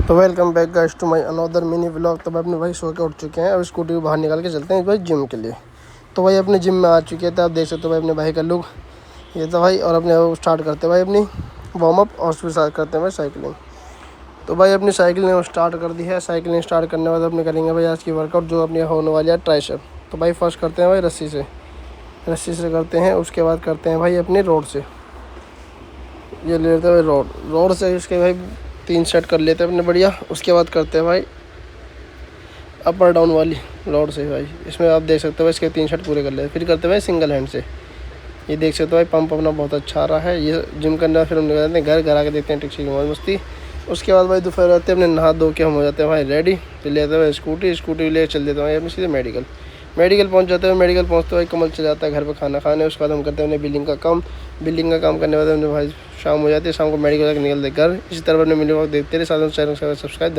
तो welcome back guys to my another mini vlog. तो भाई अपने भाई सो के उठ चुके हैं। अब स्कूटी को बाहर निकाल के चलते हैं भाई जिम के लिए। तो भाई अपने जिम में आ चुके हैं। तो आप देख सकते हो भाई अपने भाई का लुक ये तो भाई। और अपने स्टार्ट करते हैं भाई अपनी वार्म अप और फिर स्टार्ट करते हैं भाई साइकिलिंग। तो भाई अपनी साइकिलिंग स्टार्ट कर दी है। साइकिलिंग स्टार्ट करने के बाद अपने करेंगे भाई आज की वर्कआउट जो अपनी होने वाली है ट्राइसेप। तो भाई फर्स्ट करते हैं भाई रस्सी से करते हैं। उसके बाद करते हैं भाई अपनी रोड से, ये ले लेते हैं भाई रोड से। उसके भाई 3 सेट कर लेते हैं अपने बढ़िया। उसके बाद करते हैं भाई अपर डाउन वाली रोड से भाई। इसमें आप देख सकते हो इसके 3 सेट पूरे कर लेते हैं। फिर करते हैं भाई सिंगल हैंड से। ये देख सकते हो भाई पंप अपना बहुत अच्छा आ रहा है। ये जिम करना फिर हम निकल जाते हैं घर आके देखते हैं टिक्सी की मौज मस्ती। उसके बाद भाई दोपहर आते हैं अपने नहा धो के हम हो जाते हैं भाई रेडी। फिर लेते हैं भाई स्कूटी ले चल देते हैं भाई अपने सीधे मेडिकल पहुंच जाते हैं। मेडिकल पहुंचते भाई कमल चल जाता है घर पे खाना खाने। उसके बाद हम करते हैं अपने बिल्डिंग का काम करने के बाद हमने भाई शाम हो जाती है। शाम को मेडिकल तक निकलते घर। इसी तरह अपने मिली वक्त देखते रहे। साथ में चैनल सब्सक्राइब।